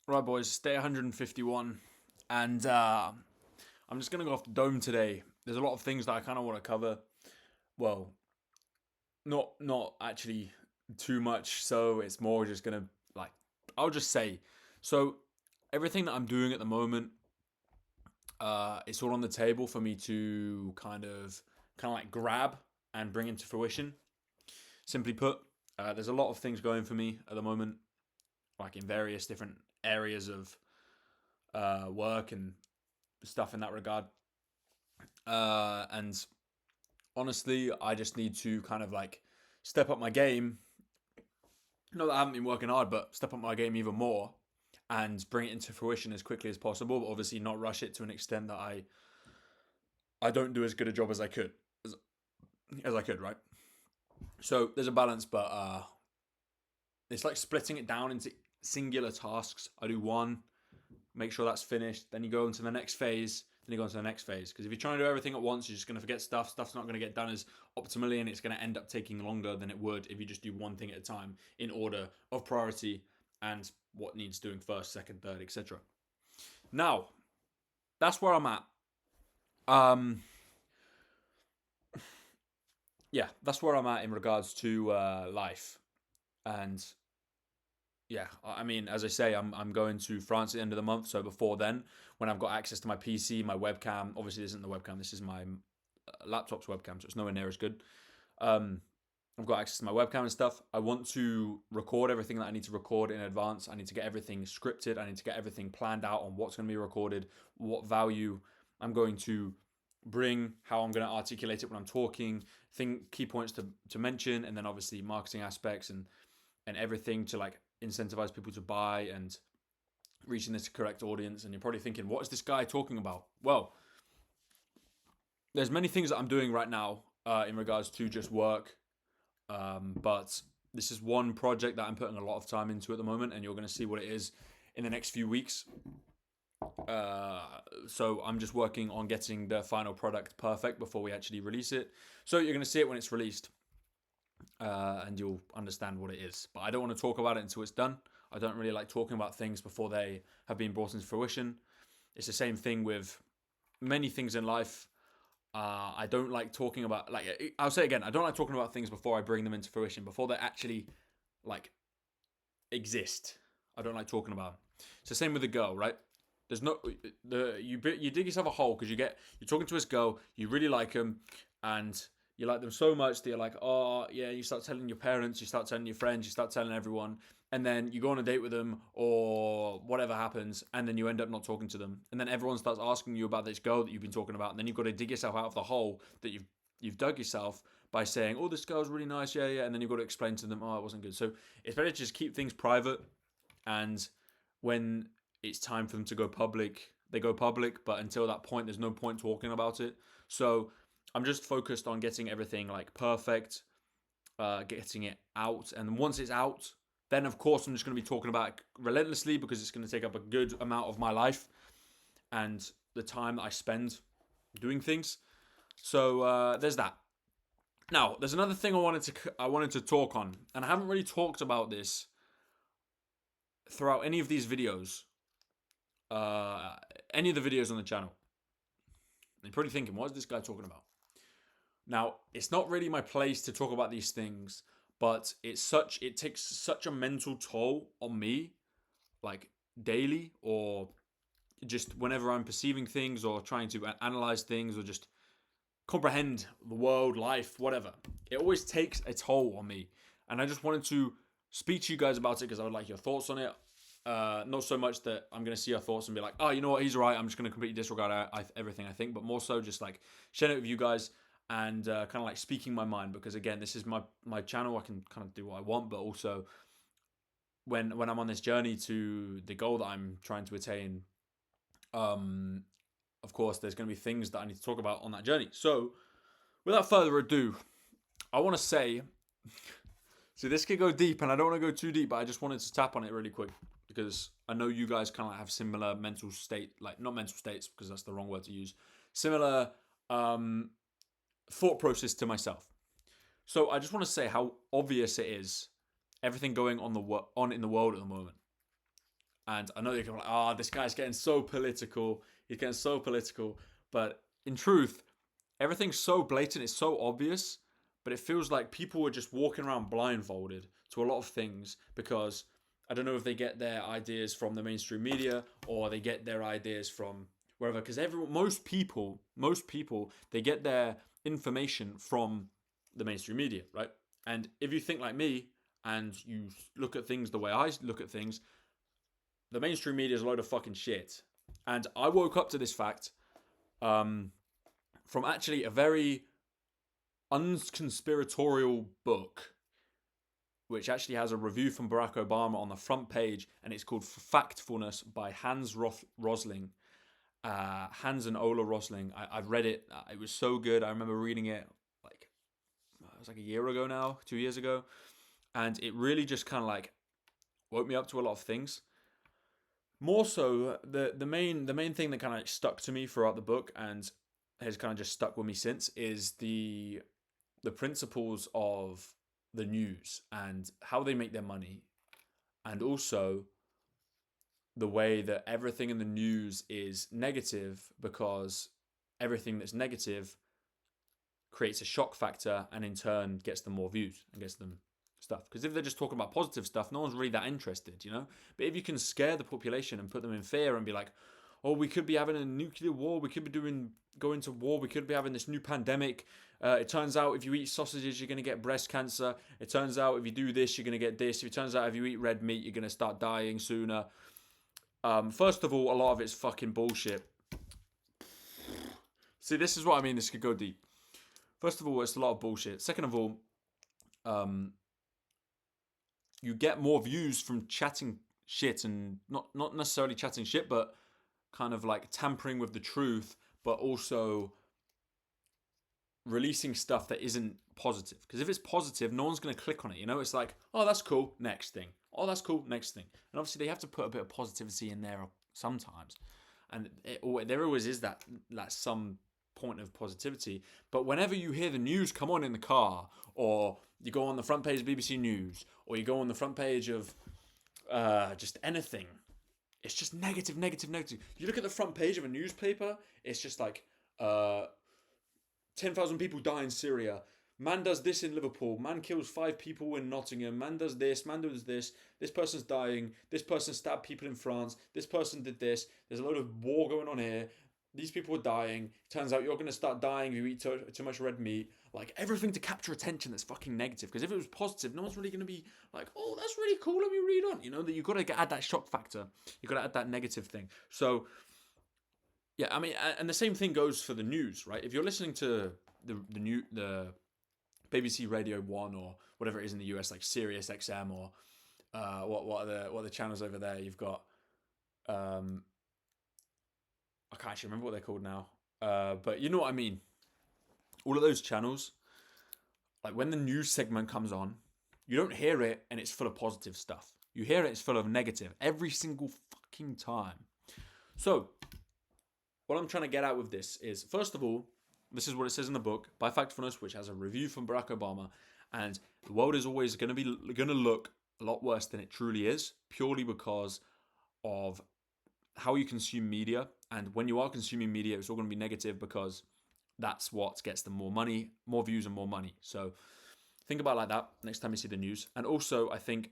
Right, boys, day 151, and I'm just gonna go off the dome today. There's a lot of things that I kind of want to cover. Well, not actually too much, so it's more just gonna like I'll just say. So everything that I'm doing at the moment, it's all on the table for me to kind of like grab and bring into fruition. Simply put, there's a lot of things going for me at the moment, like in various different areas of work and stuff in that regard. And honestly, I just need to kind of like step up my game. Not that I haven't been working hard, but step up my game even more and bring it into fruition as quickly as possible. But obviously, not rush it to an extent that I don't do as good a job as I could as I could. Right. So there's a balance, but it's like splitting it down into singular tasks. I do one, make sure that's finished. Then you go into the next phase. Then you go into the next phase. Because if you're trying to do everything at once, you're just going to forget stuff. Stuff's not going to get done as optimally, and it's going to end up taking longer than it would if you just do one thing at a time in order of priority and what needs doing first, second, third, etc. Now, that's where I'm at. Um, yeah, that's where I'm at in regards to life, and yeah, I mean, as I say, I'm going to France at the end of the month. So before then, when I've got access to my PC, my webcam, obviously this isn't the webcam. This is my laptop's webcam, so it's nowhere near as good. Um, I've got access to my webcam and stuff. I want to record everything that I need to record in advance. I need to get everything scripted. I need to get everything planned out on what's going to be recorded, what value I'm going to bring, how I'm going to articulate it when I'm talking, think key points to mention, and then obviously marketing aspects and everything to like incentivize people to buy and reaching this correct audience. And you're probably thinking, what is this guy talking about? Well, there's many things that I'm doing right now in regards to just work, but this is one project that I'm putting a lot of time into at the moment, and you're going to see what it is in the next few weeks. Uh, so I'm just working on getting the final product perfect before we actually release it. So you're going to see it when it's released, and you'll understand what it is. But I don't want to talk about it until it's done. I don't really like talking about things before they have been brought into fruition. It's the same thing with many things in life. I don't like talking about I'll say it again. I don't like talking about things before I bring them into fruition, before they actually like exist. I don't like talking about them. It's the same with the girl, right? There's no you dig yourself a hole because you're talking to this girl, you really like them, and you like them so much that you're like, oh yeah, you start telling your parents, you start telling your friends, you start telling everyone, and then you go on a date with them or whatever happens, and then you end up not talking to them, and then everyone starts asking you about this girl that you've been talking about, and then you've got to dig yourself out of the hole that you've dug yourself by saying, oh, this girl's really nice, yeah, yeah, and then you've got to explain to them, oh, it wasn't good. So it's better to just keep things private, and when it's time for them to go public, they go public. But until that point, there's no point talking about it. So I'm just focused on getting everything like perfect, getting it out, and once it's out, then of course I'm just going to be talking about it relentlessly because it's going to take up a good amount of my life and the time that I spend doing things. So there's that. Now, there's another thing I wanted to talk on, and I haven't really talked about this throughout any of these videos, uh, any of the videos on the channel. And you're probably thinking, what is this guy talking about? Now, it's not really my place to talk about these things, but it takes such a mental toll on me, like daily or just whenever I'm perceiving things or trying to analyze things or just comprehend the world, life, whatever. It always takes a toll on me, and I just wanted to speak to you guys about it because I would like your thoughts on it. Not so much that I'm going to see your thoughts and be like, oh, you know what, he's right. I'm just going to completely disregard everything I think, but more so just like sharing it with you guys and kind of like speaking my mind because again, this is my channel. I can kind of do what I want, but also when I'm on this journey to the goal that I'm trying to attain, um, of course, there's going to be things that I need to talk about on that journey. So, without further ado, I want to say, so this could go deep, and I don't want to go too deep, but I just wanted to tap on it really quick because I know you guys kind of like have similar mental state, like not mental states because that's the wrong word to use, similar um, thought process to myself. So I just want to say how obvious it is everything going on in the world at the moment. And I know you're like, this guy's getting so political. He's getting so political. But in truth, everything's so blatant, it's so obvious, but it feels like people are just walking around blindfolded to a lot of things because I don't know if they get their ideas from the mainstream media or they get their ideas from wherever. Because most people, they get their information from the mainstream media, right? And if you think like me and you look at things the way I look at things, the mainstream media is a load of fucking shit. And I woke up to this fact from actually a very unconspiratorial book, which actually has a review from Barack Obama on the front page, and it's called Factfulness by Hans Rosling. Hans and Ola Rosling. I've read it. It was so good. I remember reading it it was like a year ago now, 2 years ago, and it really just kind of like woke me up to a lot of things. More so, the main thing that kind of stuck to me throughout the book and has kind of just stuck with me since is the principles of the news and how they make their money, and also the way that everything in the news is negative because everything that's negative creates a shock factor and in turn gets them more views and gets them stuff. Because if they're just talking about positive stuff, no one's really that interested, you know? But if you can scare the population and put them in fear and be like, oh, we could be having a nuclear war, we could be going to war, we could be having this new pandemic. It turns out if you eat sausages, you're going to get breast cancer. It turns out if you do this, you're going to get this. It turns out if you eat red meat, you're going to start dying sooner. First of all, a lot of it's fucking bullshit. See, this is what I mean. This could go deep. First of all, it's a lot of bullshit. Second of all, you get more views from chatting shit and not necessarily chatting shit, but kind of like tampering with the truth, but also releasing stuff that isn't positive. Because if it's positive, no one's going to click on it. You know, it's like, oh, that's cool, next thing. Oh, that's cool, next thing. And obviously, they have to put a bit of positivity in there sometimes, and there always is that some point of positivity. But whenever you hear the news come on in the car, or you go on the front page of BBC News, or you go on the front page of just anything, it's just negative, negative, negative. You look at the front page of a newspaper, it's just like 10,000 people die in Syria. Man does this in Liverpool. Man kills 5 people in Nottingham. Man does this. Man does this. This person's dying. This person stabbed people in France. This person did this. There's a load of war going on here. These people are dying. Turns out you're going to start dying if you eat too much red meat. Like, everything to capture attention that's fucking negative. Because if it was positive, no one's really going to be like, oh, that's really cool. Let me read on. You know, that you've got to add that shock factor. You've got to add that negative thing. So, yeah, I mean, and the same thing goes for the news, right? If you're listening to the BBC Radio 1 or whatever it is in the US, like Sirius XM or what are the channels over there? You've got I can't actually remember what they're called now, but you know what I mean. All of those channels, like when the news segment comes on, you don't hear it and it's full of positive stuff. You hear it, it's full of negative every single fucking time. So what I'm trying to get at with this is, first of all, this is what it says in the book by Factfulness, which has a review from Barack Obama, and the world is always going to look a lot worse than it truly is, purely because of how you consume media. And when you are consuming media, it's all going to be negative because that's what gets them more money, more views, and more money. So think about it like that next time you see the news. And also, I think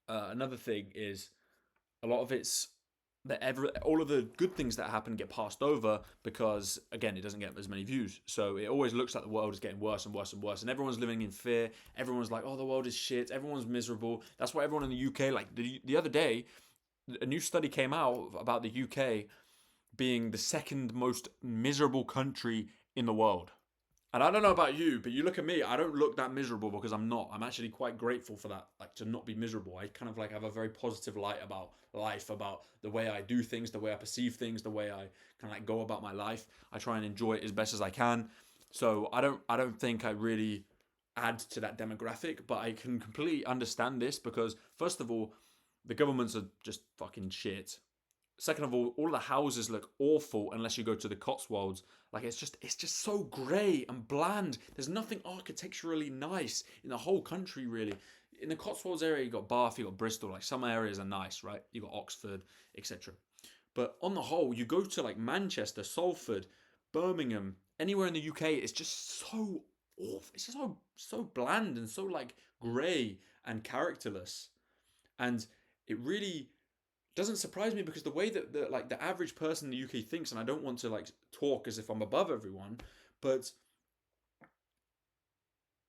another thing is a lot of it's that all of the good things that happen get passed over because, again, it doesn't get as many views. So it always looks like the world is getting worse and worse and worse, and everyone's living in fear. Everyone's like, oh, the world is shit. Everyone's miserable. That's why everyone in the UK, like the other day, a new study came out about the UK being the second most miserable country in the world. And I don't know about you, but you look at me, I don't look that miserable because I'm not. I'm actually quite grateful for that, like to not be miserable. I kind of like have a very positive light about life, about the way I do things, the way I perceive things, the way I kind of like go about my life. I try and enjoy it as best as I can. So I don't think I really add to that demographic, but I can completely understand this because, first of all, the governments are just fucking shit. Second of all the houses look awful unless you go to the Cotswolds. Like it's just so grey and bland. There's nothing architecturally nice in the whole country, really. in the Cotswolds area, you got Bath, you got Bristol. Like some areas are nice, right? You got Oxford, etc. But on the whole, you go to like Manchester, Salford, Birmingham, anywhere in the UK, it's just so awful. It's just so bland and so like grey and characterless. And it really doesn't surprise me because the way that the average person in the UK thinks, and I don't want to like talk as if I'm above everyone, but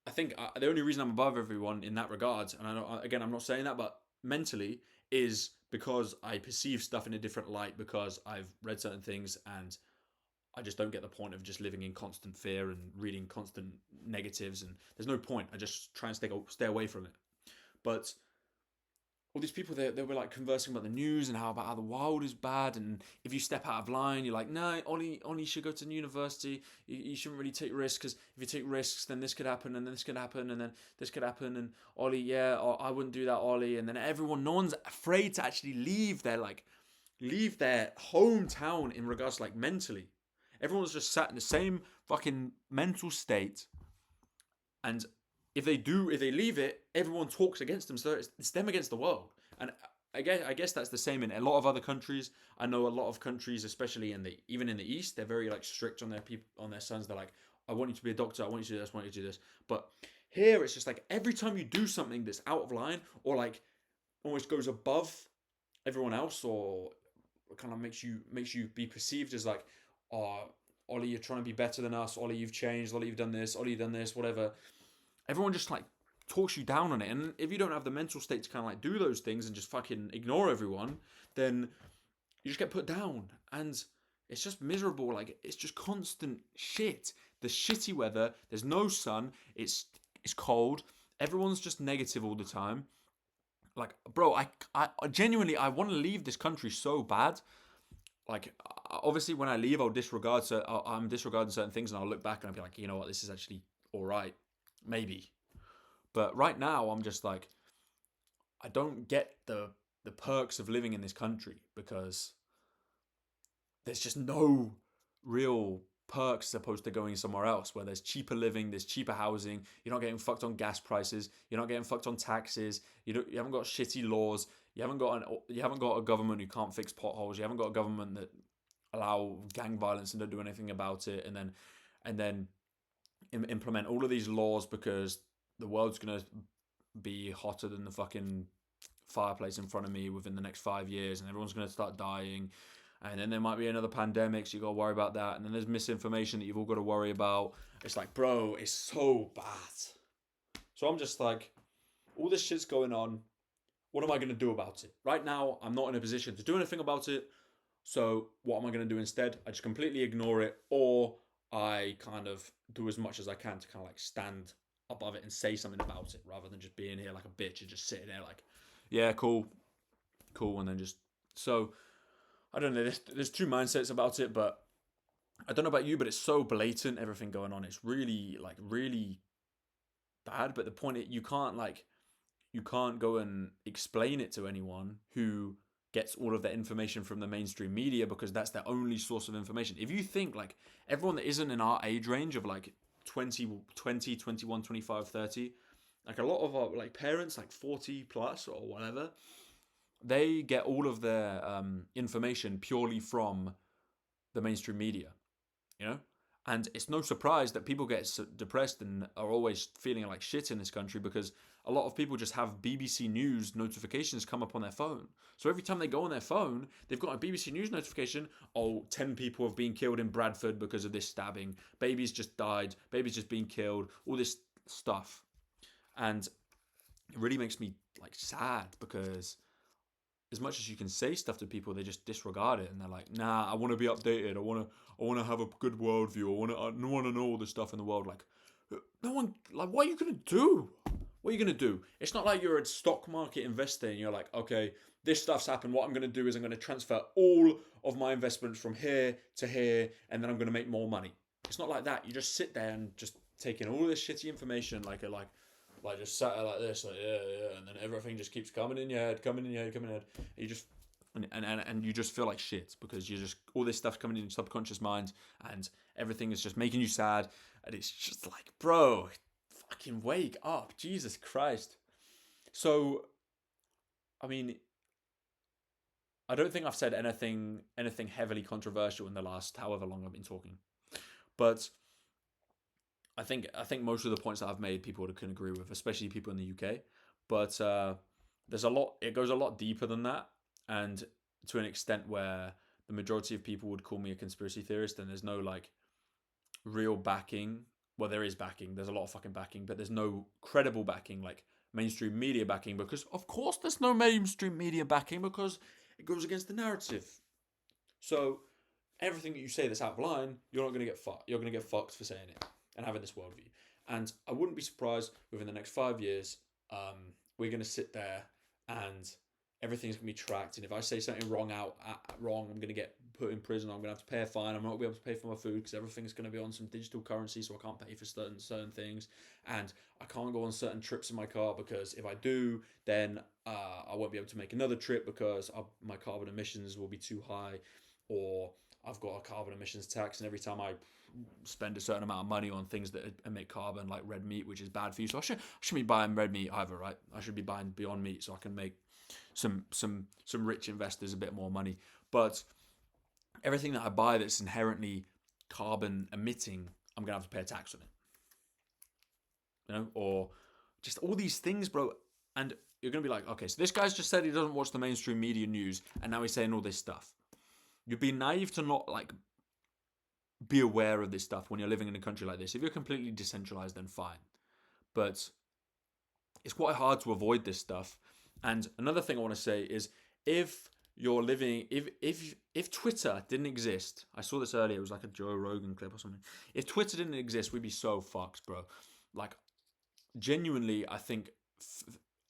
I think the only reason I'm above everyone in that regard, and I know, again, I'm not saying that, but mentally, is because I perceive stuff in a different light because I've read certain things and I just don't get the point of just living in constant fear and reading constant negatives. And there's no point. I just try and stay away from it. But all these people they were like conversing about the news and how the world is bad, and if you step out of line you're like, no, Ollie should go to university, you shouldn't really take risks because if you take risks then this could happen and then this could happen and then this could happen, and Ollie, yeah, I wouldn't do that, Ollie. And then no one's afraid to actually leave their hometown in regards to like mentally. Everyone's just sat in the same fucking mental state, and if they leave it, everyone talks against them. So it's them against the world. And I guess that's the same in a lot of other countries. I know a lot of countries, especially even in the East, they're very like strict on their people, on their sons. They're like, I want you to be a doctor. I want you to do this. I want you to do this. But here, it's just like every time you do something that's out of line or like almost goes above everyone else, or kind of makes you be perceived as like, oh, Ollie, you're trying to be better than us. Ollie, you've changed. Ollie, you've done this. Ollie, you've done this. Whatever. Everyone just like talks you down on it. And if you don't have the mental state to kind of like do those things and just fucking ignore everyone, then you just get put down. And it's just miserable. Like, it's just constant shit. The shitty weather, there's no sun, it's cold, everyone's just negative all the time. Like, bro, I genuinely, I want to leave this country so bad. Like, obviously when I leave, I'm disregarding certain things, and I'll look back and I'll be like, you know what, this is actually all right, maybe. But right now, I'm just like, I don't get the perks of living in this country because there's just no real perks opposed to going somewhere else where there's cheaper living, there's cheaper housing. You're not getting fucked on gas prices. You're not getting fucked on taxes. You haven't got shitty laws. You haven't got a government who can't fix potholes. You haven't got a government that allow gang violence and don't do anything about it. And then implement all of these laws because the world's gonna be hotter than the fucking fireplace in front of me within the next 5 years, and everyone's gonna start dying. And then there might be another pandemic, so you gotta worry about that. And then there's misinformation that you've all got to worry about. It's like, bro, it's so bad. So I'm just like, all this shit's going on. What am I gonna do about it? Right now, I'm not in a position to do anything about it. So what am I gonna do instead? I just completely ignore it, or I kind of do as much as I can to kind of like stand above it and say something about it, rather than just being here like a bitch and just sitting there like, yeah, cool, cool, and then just so. I don't know. There's two mindsets about it, but I don't know about you, but it's so blatant, everything going on. It's really bad. But the point is, you can't go and explain it to anyone who gets all of their information from the mainstream media because that's their only source of information. If you think like everyone that isn't in our age range of like 20, 20, 21, 25, 30, like a lot of our like parents, like 40 plus or whatever, they get all of their information purely from the mainstream media, you know? And it's no surprise that people get depressed and are always feeling like shit in this country because a lot of people just have BBC News notifications come up on their phone. So every time they go on their phone, they've got a BBC News notification. Oh, 10 people have been killed in Bradford because of this stabbing. Babies just died. Babies just been killed. All this stuff. And it really makes me like sad because as much as you can say stuff to people, they just disregard it and they're like, "Nah, I want to be updated. I want to have a good worldview. I want to know all the stuff in the world." Like, no one, like, what are you gonna do? What are you gonna do? It's not like you're a stock market investor and you're like, okay, this stuff's happened. What I'm gonna do is I'm gonna transfer all of my investments from here to here, and then I'm gonna make more money. It's not like that. You just sit there and just take in all this shitty information, like just sat there like this, like yeah, and then everything just keeps coming in your head, coming in your head, coming in your head. And you just and you just feel like shit because you just all this stuff's coming in your subconscious mind, and everything is just making you sad, and it's just like, bro, fucking wake up, Jesus Christ. So, I mean, I don't think I've said anything heavily controversial in the last however long I've been talking. But I think most of the points that I've made people can agree with, especially people in the UK. But there's a lot. It goes a lot deeper than that, and to an extent where the majority of people would call me a conspiracy theorist, and there's no like real backing. Well, there is backing. There's a lot of fucking backing, but there's no credible backing, like mainstream media backing, because of course there's no mainstream media backing because it goes against the narrative. So everything that you say that's out of line, you're not gonna get fucked. You're gonna get fucked for saying it and having this worldview. And I wouldn't be surprised within the next 5 years, we're gonna sit there and everything's gonna be tracked. And if I say something wrong, I'm gonna get put in prison. I'm gonna have to pay a fine. I'm not gonna be able to pay for my food because everything's gonna be on some digital currency, so I can't pay for certain things. And I can't go on certain trips in my car because if I do, then I won't be able to make another trip because my carbon emissions will be too high, or I've got a carbon emissions tax, and every time I spend a certain amount of money on things that emit carbon, like red meat, which is bad for you, so I shouldn't be buying red meat either, right? I should be buying Beyond Meat so I can make some rich investors a bit more money. But everything that I buy that's inherently carbon emitting, I'm gonna have to pay a tax on it, or just all these things, bro. And you're gonna be like, okay, so this guy's just said he doesn't watch the mainstream media news, and now he's saying all this stuff. You'd be naive to not like be aware of this stuff when you're living in a country like this. If you're completely decentralized, then fine. But it's quite hard to avoid this stuff. And another thing I want to say is if you're living if Twitter didn't exist, I saw this earlier, it was like a Joe Rogan clip or something. If Twitter didn't exist, we'd be so fucked, bro. Like genuinely, I think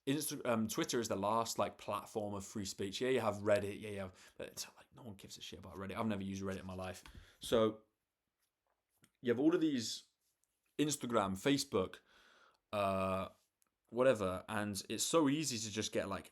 Twitter is the last like platform of free speech. Yeah, you have Reddit. Yeah, you have, but it's like no one gives a shit about Reddit. I've never used Reddit in my life. So you have all of these Instagram, Facebook, uh, whatever, and it's so easy to just get like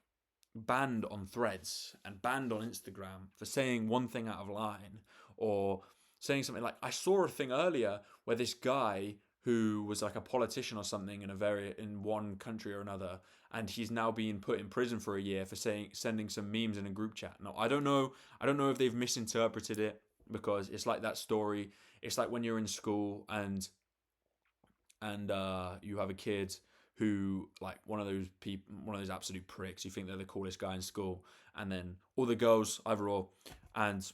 banned on Threads and banned on Instagram for saying one thing out of line or saying something like I saw a thing earlier where this guy who was like a politician or something in one country or another, and he's now being put in prison for a year for sending some memes in a group chat. No, I don't know if they've misinterpreted it, because it's like that story. It's like when you're in school and you have a kid who like one of those people, one of those absolute pricks. You think they're the coolest guy in school, and then all the girls overall, and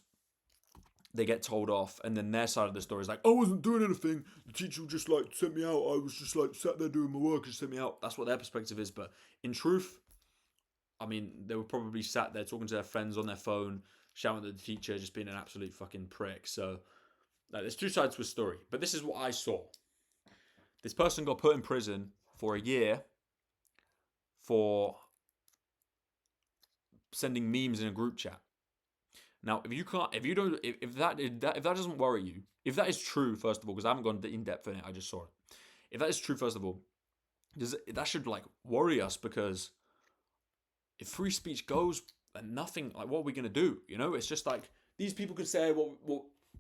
they get told off, and then their side of the story is like, I wasn't doing anything. The teacher just like sent me out. I was just like sat there doing my work and sent me out. That's what their perspective is. But in truth, I mean, they were probably sat there talking to their friends on their phone, shouting at the teacher, just being an absolute fucking prick. So like, there's two sides to a story. But this is what I saw. This person got put in prison for a year for sending memes in a group chat. Now, if you can't, if you don't, if that doesn't worry you, if that is true, first of all, because I haven't gone in depth in it, I just saw it. If that is true, first of all, that should like worry us, because if free speech goes and nothing, like what are we gonna do? It's just like these people can say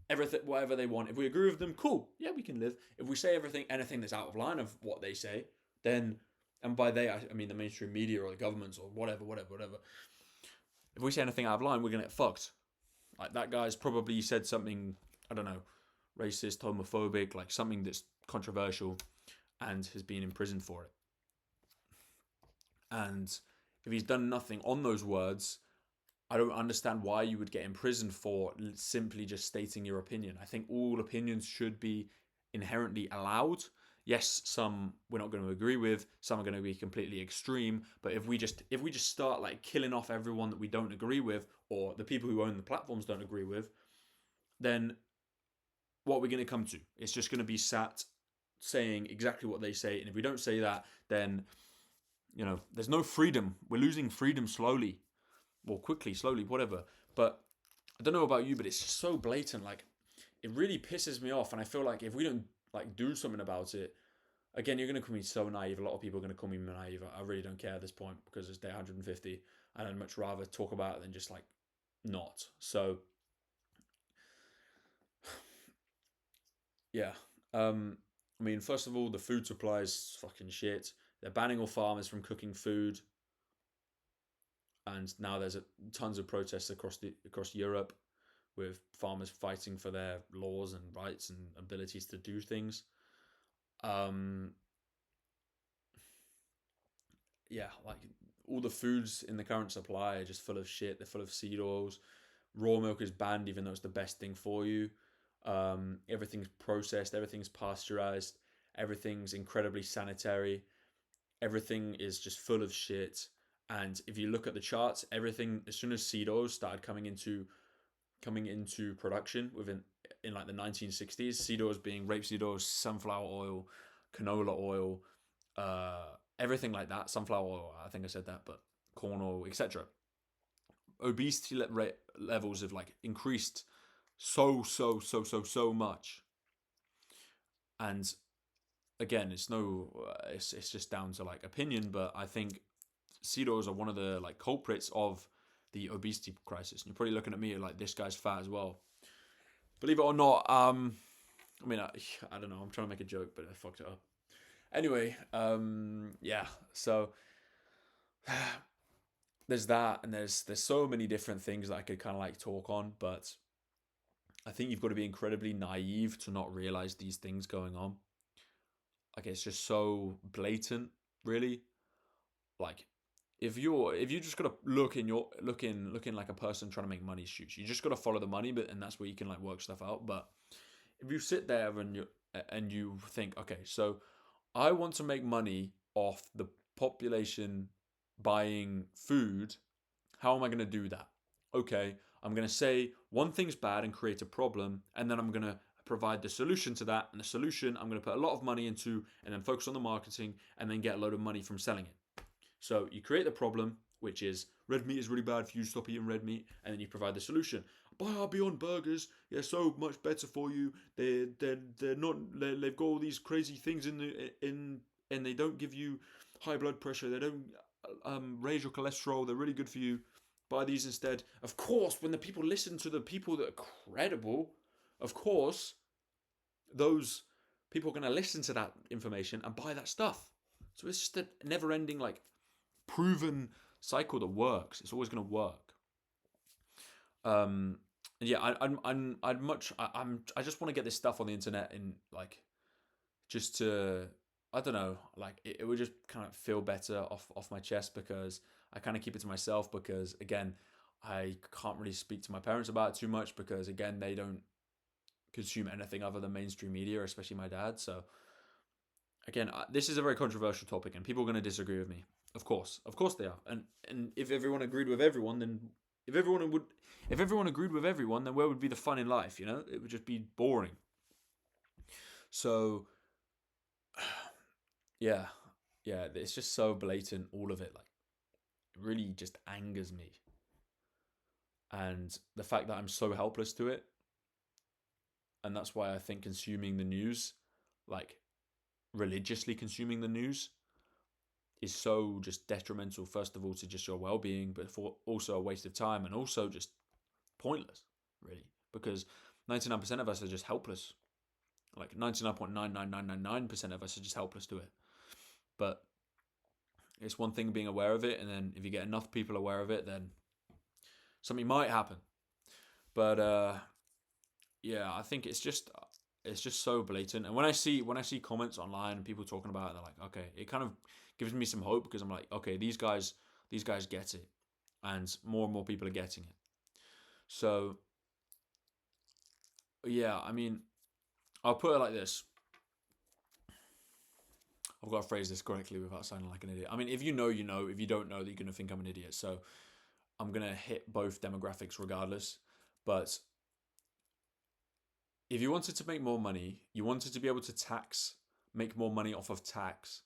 everything, whatever they want. If we agree with them, cool, yeah, we can live. If we say anything that's out of line of what they say, then, and by they I mean the mainstream media or the governments or whatever. If we say anything out of line, we're gonna get fucked. Like that guy's probably said something, I don't know, racist, homophobic, like something that's controversial, and has been in prison for it. And if he's done nothing on those words, I don't understand why you would get in prison for simply just stating your opinion. I think all opinions should be inherently allowed. Yes, some we're not going to agree with, some are going to be completely extreme, but if we just start like killing off everyone that we don't agree with, or the people who own the platforms don't agree with, then what are we going to come to? It's just going to be sat saying exactly what they say, and if we don't say that, then there's no freedom. We're losing freedom slowly, or quickly, slowly, whatever. But I don't know about you, but it's just so blatant. Like, it really pisses me off, and I feel like if we don't like do something about it, again, you're going to call me so naive. A lot of people are going to call me naive. I really don't care at this point, because it's day 150, and I'd much rather talk about it than just like not. So yeah. I mean, first of all, the food supply is fucking shit. They're banning all farmers from cooking food. and now there's tons of protests across Europe with farmers fighting for their laws and rights and abilities to do things. Um, yeah, like all the foods in the current supply are just full of shit. They're full of seed oils. Raw milk is banned, even though it's the best thing for you. Everything's processed. Everything's pasteurized. Everything's incredibly sanitary. Everything is just full of shit. And if you look at the charts, everything as soon as seed oils started coming into production in like the 1960s, seed oils being rapeseed oil, sunflower oil, canola oil, uh, everything like that. Sunflower oil, I think I said that, but corn oil, etc. Obesity levels have like increased so much, and again, it's just down to like opinion, but I think seed oils are one of the like culprits of the obesity crisis. And you're probably looking at me like this guy's fat as well. Believe it or not, I mean, I don't know. I'm trying to make a joke, but I fucked it up. Anyway, yeah. So there's that, and there's so many different things that I could kind of like talk on, but I think you've got to be incredibly naive to not realize these things going on. Like it's just so blatant, really. Like if you just gotta looking like a person trying to make money shoots, you just gotta follow the money, but and that's where you can like work stuff out. But if you sit there and you think, okay, so I want to make money off the population buying food. How am I going to do that? Okay, I'm going to say one thing's bad and create a problem, and then I'm going to provide the solution to that. And the solution I'm going to put a lot of money into, and then focus on the marketing, and then get a load of money from selling it. So you create the problem, which is red meat is really bad for you. Stop eating red meat, and then you provide the solution. Buy our Beyond Burgers. They're so much better for you. They're not. They've got all these crazy things and they don't give you high blood pressure. They don't raise your cholesterol. They're really good for you. Buy these instead. Of course, when the people listen to the people that are credible, of course, those people are going to listen to that information and buy that stuff. So it's just a never-ending, like, proven cycle that works. It's always going to work. Yeah, I just want to get this stuff on the internet and like just to I don't know, like it would just kind of feel better off my chest because I kind of keep it to myself because again, I can't really speak to my parents about it too much because again, they don't consume anything other than mainstream media, especially my dad. So again, this is a very controversial topic and people are going to disagree with me. Of course they are. And if everyone agreed with everyone, then if everyone would if everyone agreed with everyone, then where would be the fun in life, you know? It would just be boring. So yeah, yeah, it's just so blatant, all of it. Like, it really just angers me. And the fact that I'm so helpless to it, and that's why I think consuming the news, like religiously consuming the news, is so just detrimental, first of all, to just your well being, but for also a waste of time and also just pointless, really. Because 99% of us are just helpless. Like 99.99999% of us are just helpless to it. But it's one thing being aware of it, and then if you get enough people aware of it, then something might happen. But yeah, I think it's just so blatant. And when I see comments online and people talking about it, they're like, okay, it kind of gives me some hope because I'm like, okay, these guys get it, and more people are getting it. So yeah, I mean, I'll put it like this. I've got to phrase this correctly without sounding like an idiot. I mean, if you know, you know. If you don't know, you're going to think I'm an idiot. So I'm going to hit both demographics regardless. But if you wanted to make more money, you wanted to be able to make more money off of tax,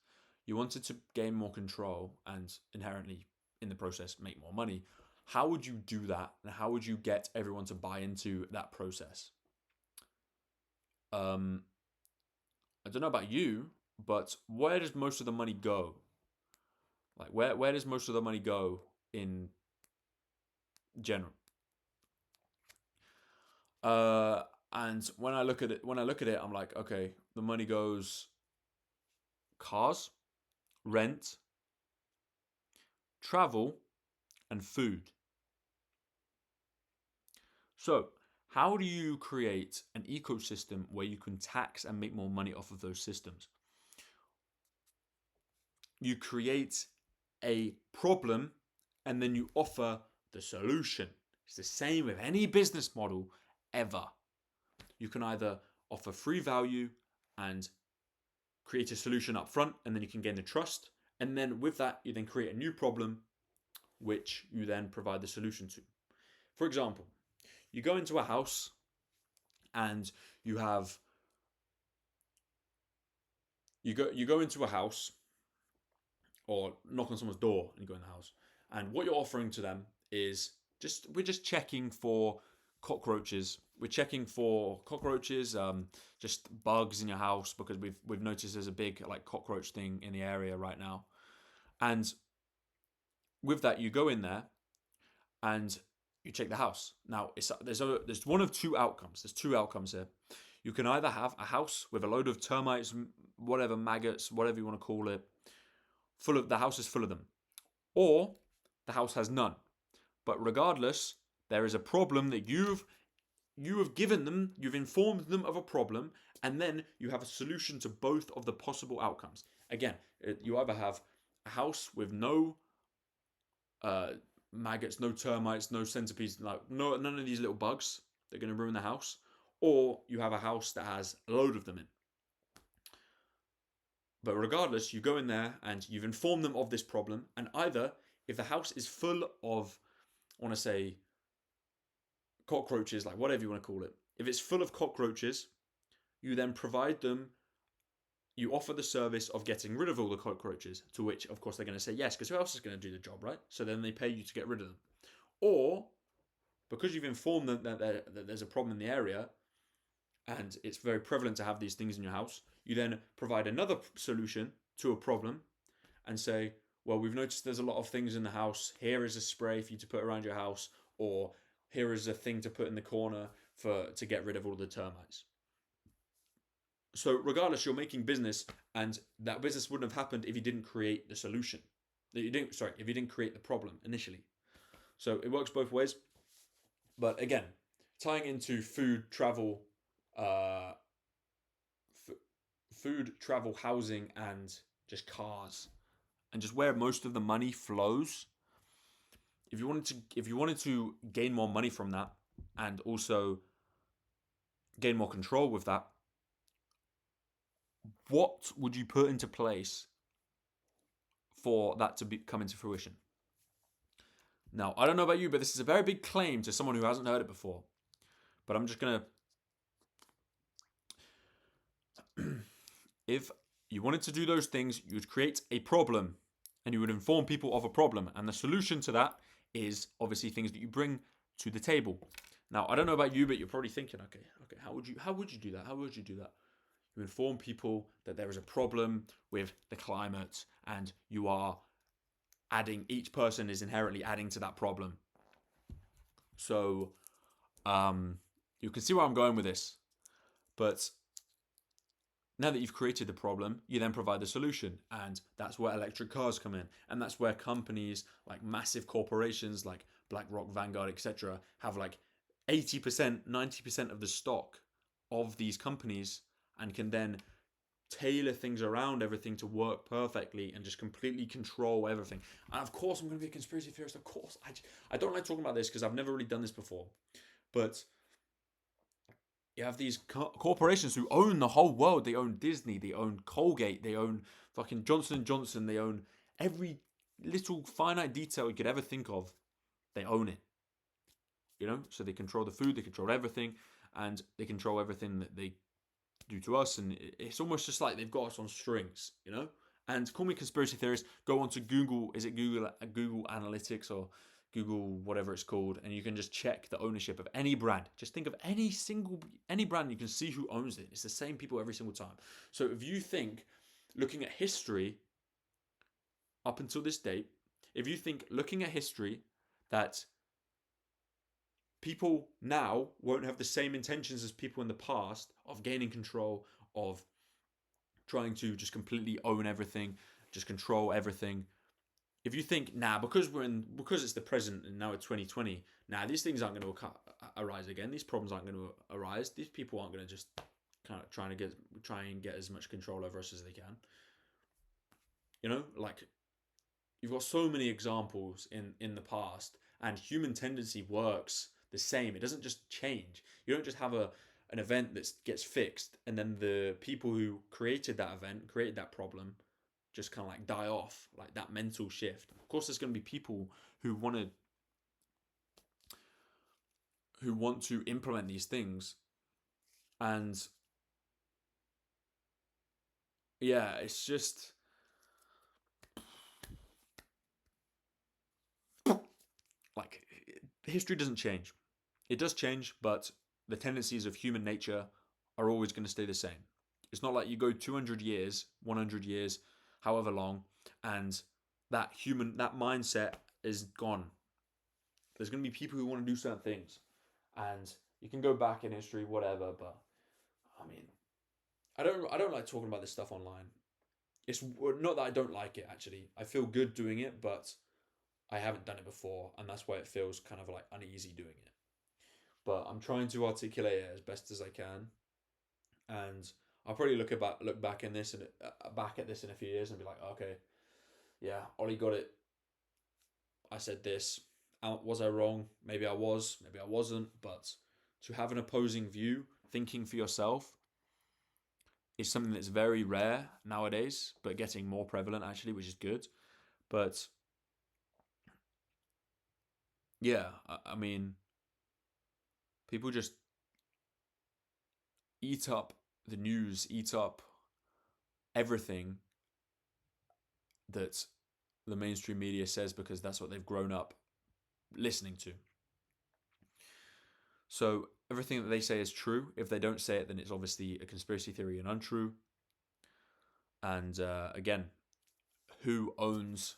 you wanted to gain more control and inherently in the process make more money, how would you do that? And how would you get everyone to buy into that process? Um, I don't know about you, but where does most of the money go? Like where does most of the money go in general? And when I look at it, I'm like, okay, the money goes cars, rent, travel, and food. So, how do you create an ecosystem where you can tax and make more money off of those systems? You create a problem and then you offer the solution. It's the same with any business model ever. You can either offer free value and create a solution up front, and then you can gain the trust. And then with that, you then create a new problem, which you then provide the solution to. For example, you go into a house and you have you go into a house or knock on someone's door and you go in the house, and what you're offering to them is we're just checking for cockroaches. We're checking for cockroaches, just bugs in your house, because we've noticed there's a big like cockroach thing in the area right now. And with that, you go in there and you check the house. Now, there's one of two outcomes. There's two outcomes here. You can either have a house with a load of termites, whatever, maggots, whatever you want to call it, the house is full of them, or the house has none. But regardless, there is a problem that you have given them, you've informed them of a problem, and then you have a solution to both of the possible outcomes. Again, you either have a house with no maggots, no termites, no centipedes, like none of these little bugs that are going to ruin the house, or you have a house that has a load of them in. But regardless, you go in there and you've informed them of this problem, and either if the house is full of, I want to say, cockroaches, like whatever you want to call it, if it's full of cockroaches, you then provide them, you offer the service of getting rid of all the cockroaches, to which, of course, they're going to say yes, because who else is going to do the job, right? So then they pay you to get rid of them. Or, because you've informed them that there's a problem in the area, and it's very prevalent to have these things in your house, you then provide another solution to a problem and say, well, we've noticed there's a lot of things in the house. Here is a spray for you to put around your house, or here is a thing to put in the corner to get rid of all the termites. So regardless, you're making business, and that business wouldn't have happened if you didn't create the solution. If you didn't create the problem initially. So it works both ways. But again, tying into food, travel, housing, and just cars, and just where most of the money flows. If you wanted to gain more money from that, and also gain more control with that, what would you put into place for that to come into fruition? Now, I don't know about you, but this is a very big claim to someone who hasn't heard it before. But I'm just going to... If you wanted to do those things, you would create a problem and you would inform people of a problem. And the solution to that is obviously things that you bring to the table. Now, I don't know about you, but you're probably thinking, okay, how would you do that? How would you do that? You inform people that there is a problem with the climate, and you are each person is inherently adding to that problem. So you can see where I'm going with this. But now that you've created the problem, you then provide the solution. And that's where electric cars come in. And that's where companies like massive corporations like BlackRock, Vanguard, etc. have like 80%, 90% of the stock of these companies, and can then tailor things around everything to work perfectly and just completely control everything. And of course, I'm going to be a conspiracy theorist. Of course, I don't like talking about this because I've never really done this before. But you have these corporations who own the whole world. They own Disney, they own Colgate, they own fucking Johnson & Johnson, they own every little finite detail you could ever think of. They own it. You know, so they control the food, they control everything, and they control everything that they do to us, and it's almost just like they've got us on strings, you know. And call me conspiracy theorist. Go on to Google. Is it Google Analytics or Google whatever it's called, and you can just check the ownership of any brand. Just think of any brand. You can see who owns it. It's the same people every single time. So if you think, looking at history up until this date, if you think looking at history that people now won't have the same intentions as people in the past of gaining control, of trying to just completely own everything, just control everything, if you think because it's the present and now it's 2020, these things aren't going to arise again. These problems aren't going to arise. These people aren't going to just kind of try and get as much control over us as they can. Like you've got so many examples in the past, and human tendency works the same. It doesn't just change. You don't just have an event that gets fixed and then the people who created that event, created that problem, just kind of like die off, like that mental shift. Of course, there's going to be people who want to implement these things, and yeah, it's just like history doesn't change. It does change, but the tendencies of human nature are always going to stay the same. It's not like you go 200 years, 100 years, however long, and that mindset is gone. There's going to be people who want to do certain things, and you can go back in history, whatever. But I mean, I don't like talking about this stuff online. It's not that I don't like it. Actually, I feel good doing it, but I haven't done it before, and that's why it feels kind of like uneasy doing it. But I'm trying to articulate it as best as I can, and I'll probably look back in this and back at this in a few years and be like, okay, yeah, Ollie got it. I said this. Was I wrong? Maybe I was. Maybe I wasn't. But to have an opposing view, thinking for yourself, is something that's very rare nowadays, but getting more prevalent actually, which is good. But yeah, I mean, people just eat up the news, eat up everything that the mainstream media says because that's what they've grown up listening to. So everything that they say is true. If they don't say it, then it's obviously a conspiracy theory and untrue. And again, who owns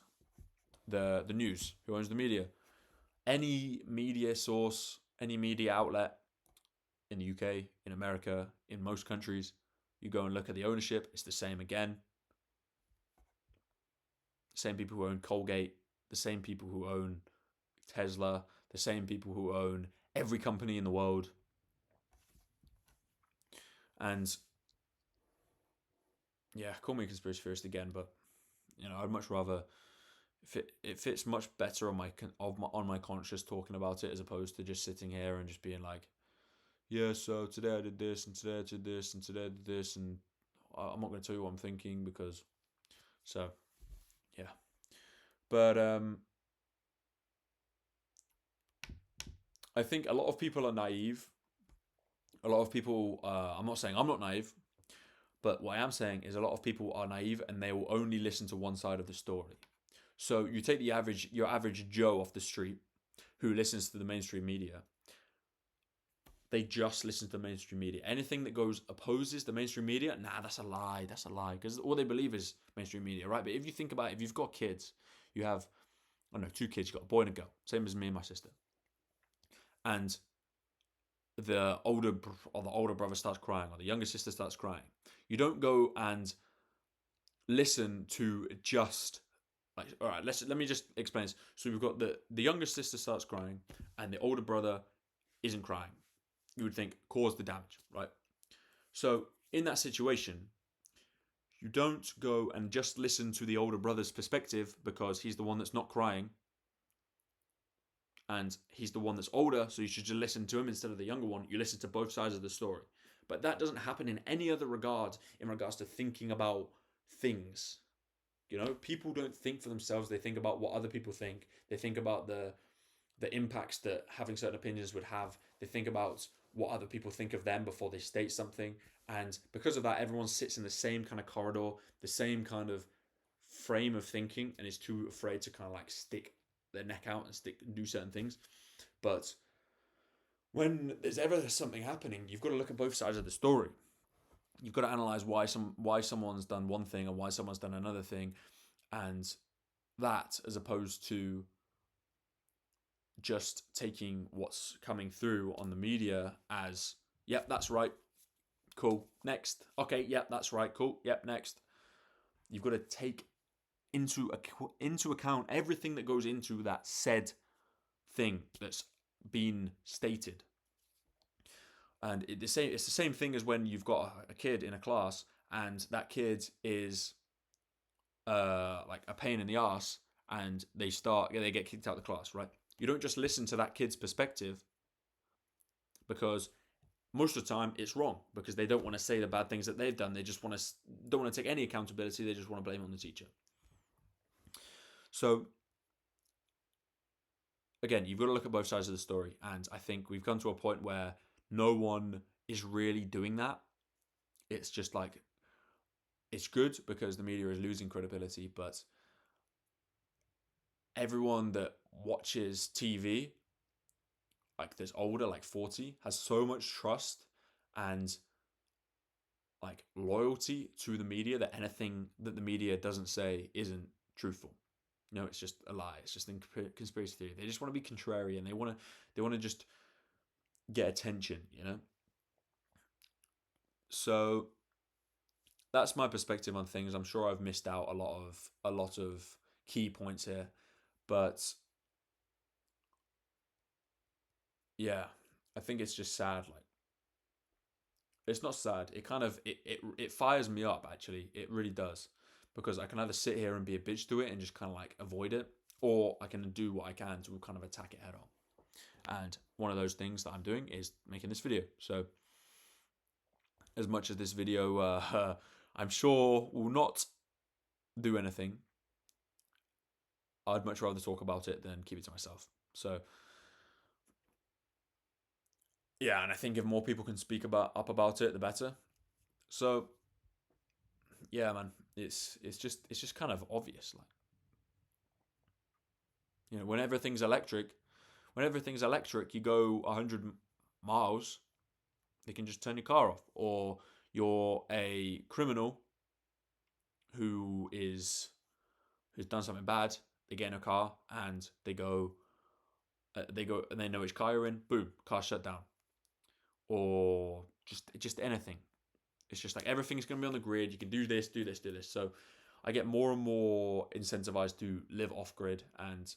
the news? Who owns the media? Any media source, any media outlet in the UK, in America, in most countries, you go and look at the ownership, it's the same again. The same people who own Colgate, the same people who own Tesla, the same people who own every company in the world. And yeah, call me a conspiracy theorist again, but I'd much rather it fits much better on my conscience talking about it as opposed to just sitting here and just being like, yeah, so today I did this and today I did this and today I did this, and I'm not going to tell you what I'm thinking because so yeah. But I think a lot of people are naive. A lot of people, I'm not saying I'm not naive, but what I am saying is a lot of people are naive and they will only listen to one side of the story. So you take your average Joe off the street who listens to the mainstream media. They just listen to the mainstream media. Anything that opposes the mainstream media, that's a lie. That's a lie because all they believe is mainstream media, right? But if you think about it, if you've got kids, you have, I don't know, two kids. You've got a boy and a girl, same as me and my sister. And the older brother starts crying or the younger sister starts crying. You don't go and listen to just like, all right, let me just explain this. So we've got the younger sister starts crying and the older brother isn't crying. You would think cause the damage, right? So in that situation, you don't go and just listen to the older brother's perspective because he's the one that's not crying and he's the one that's older, so you should just listen to him instead of the younger one. You listen to both sides of the story. But that doesn't happen in any other regard in regards to thinking about things. People don't think for themselves. They think about what other people think. They think about the impacts that having certain opinions would have. They think about what other people think of them before they state something. And because of that, everyone sits in the same kind of corridor, the same kind of frame of thinking, and is too afraid to kind of like stick their neck out and do certain things. But when there's ever something happening, you've got to look at both sides of the story. You've got to analyze why someone's done one thing and why someone's done another thing, and that as opposed to just taking what's coming through on the media as, yep, that's right, cool, next, okay, yep, that's right, cool, yep, next. You've got to take into account everything that goes into that said thing that's been stated. And it's the same thing as when you've got a kid in a class and that kid is like a pain in the ass and they get kicked out of the class, right? You don't just listen to that kid's perspective because most of the time it's wrong because they don't want to say the bad things that they've done. They just don't want to take any accountability. They just want to blame it on the teacher. So again, you've got to look at both sides of the story. And I think we've come to a point where no one is really doing that. It's just like, it's good because the media is losing credibility, but everyone that watches TV, like that's older, like 40, has so much trust and like loyalty to the media that anything that the media doesn't say isn't truthful. No, it's just a lie. It's just a conspiracy theory. They just want to be contrarian. They want to just get attention, you know? So that's my perspective on things. I'm sure I've missed out a lot of key points here, but yeah, I think it's just sad. Like, it's not sad. It kind of it fires me up. Actually, it really does, because I can either sit here and be a bitch to it and just kind of like avoid it, or I can do what I can to kind of attack it head on. And one of those things that I'm doing is making this video. So, as much as this video, I'm sure will not do anything, I'd much rather talk about it than keep it to myself. So, yeah, and I think if more people can speak up about it, the better. So, yeah, man, it's just kind of obvious, like, you know, when everything's electric, you go 100 miles, they can just turn your car off. Or you're a criminal who's done something bad, they get in a car and they go and they know which car you're in, boom, car shut down. Or just anything. It's just like everything's going to be on the grid. You can do this, do this, do this. So I get more and more incentivized to live off grid, and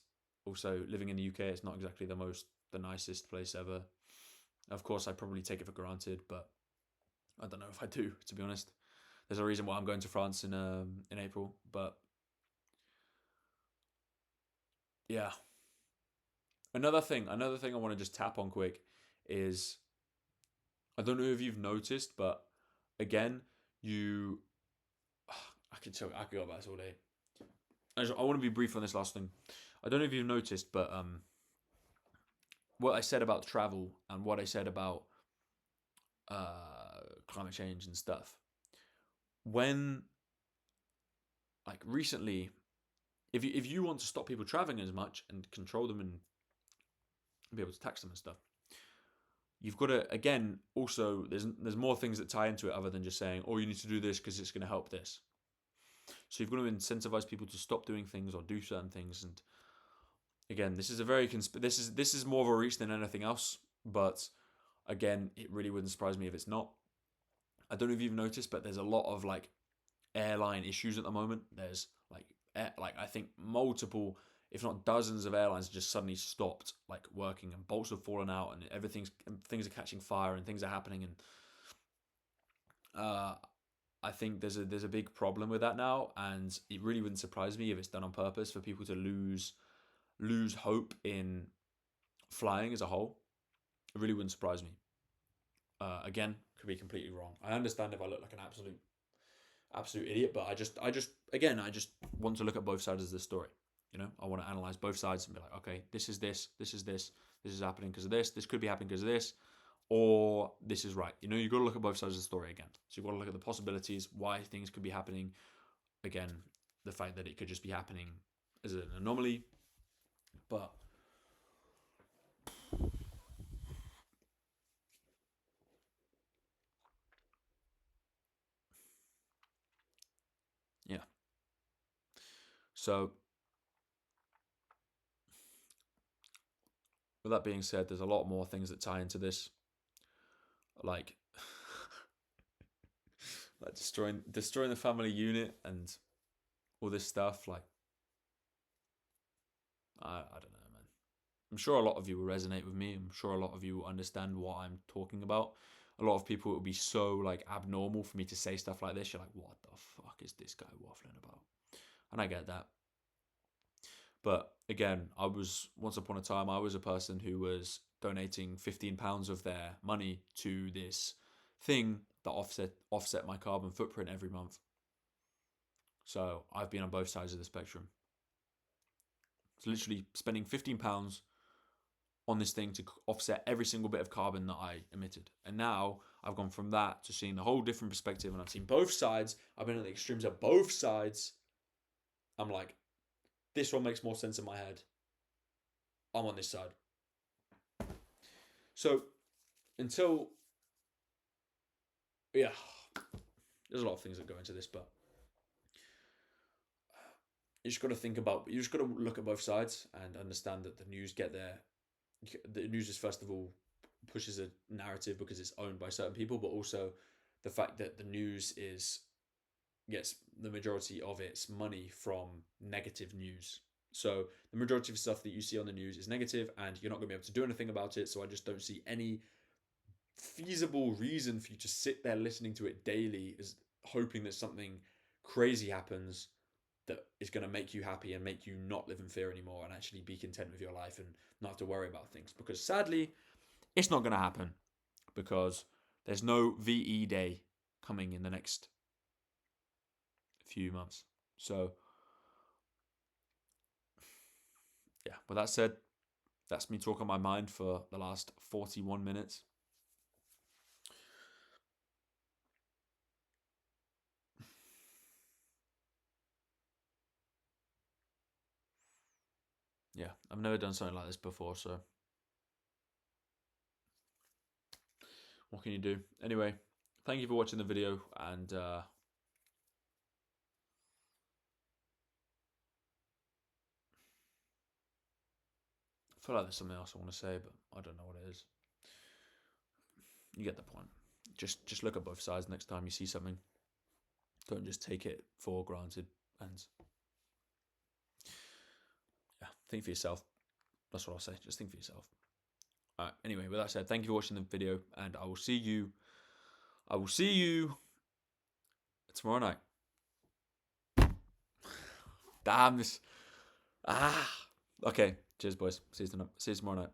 also living in the UK, it's not exactly the nicest place ever. Of course, I probably take it for granted, but I don't know if I do, to be honest. There's a reason why I'm going to France in April, but yeah. Another thing I want to just tap on quick is, I don't know if you've noticed, but again, I could go about this all day. I want to be brief on this last thing. I don't know if you've noticed, but what I said about travel and what I said about climate change and stuff. When, like, recently, if you want to stop people traveling as much and control them and be able to tax them and stuff, you've got to, again, also there's more things that tie into it other than just saying, oh, you need to do this because it's going to help this. So you've got to incentivize people to stop doing things or do certain things. And again, this is a very this is more of a reach than anything else. But again, it really wouldn't surprise me if it's not. I don't know if you've noticed, but there's a lot of like airline issues at the moment. There's like I think multiple, if not dozens, of airlines just suddenly stopped like working, and bolts have fallen out, and things are catching fire, and things are happening, and I think there's a big problem with that now, and it really wouldn't surprise me if it's done on purpose for people to lose hope in flying as a whole. It really wouldn't surprise me. Again, could be completely wrong. I understand if I look like an absolute idiot, but I just want to look at both sides of the story. You know, I want to analyze both sides and be like, okay, this is happening because of this could be happening because of this, or this is right. You know, you've got to look at both sides of the story again. So you've got to look at the possibilities, why things could be happening. Again, the fact that it could just be happening as an anomaly, but yeah. So with that being said, there's a lot more things that tie into this, like like destroying the family unit, and all this stuff. Like, I don't know, man. I'm sure a lot of you will resonate with me. I'm sure a lot of you will understand what I'm talking about. A lot of people, it will be so like abnormal for me to say stuff like this. You're like, what the fuck is this guy waffling about? And I get that. But again, once upon a time, I was a person who was donating £15 of their money to this thing that offset my carbon footprint every month. So I've been on both sides of the spectrum. It's literally spending £15 on this thing to offset every single bit of carbon that I emitted. And now I've gone from that to seeing the whole different perspective, and I've seen both sides. I've been at the extremes of both sides. I'm like, this one makes more sense in my head. I'm on this side. So until, yeah, there's a lot of things that go into this, but you just got to look at both sides and understand that the news is first of all pushes a narrative because it's owned by certain people, but also the fact that the news gets the majority of its money from negative news. So the majority of stuff that you see on the news is negative, and you're not going to be able to do anything about it. So I just don't see any feasible reason for you to sit there listening to it daily, as hoping that something crazy happens that is going to make you happy and make you not live in fear anymore and actually be content with your life and not have to worry about things. Because sadly, it's not going to happen, because there's no VE day coming in the next few months. So yeah, with that said, that's me talking my mind for the last 41 minutes. Yeah, I've never done something like this before, so what can you do? Anyway, thank you for watching the video, and I feel like there's something else I want to say, but I don't know what it is. You get the point. Just look at both sides next time you see something. Don't just take it for granted, and yeah, think for yourself. That's what I'll say. Just think for yourself. All right. Anyway, with that said, thank you for watching the video, and I will see you tomorrow night. Damn this. Okay. Cheers, boys. See you tomorrow night.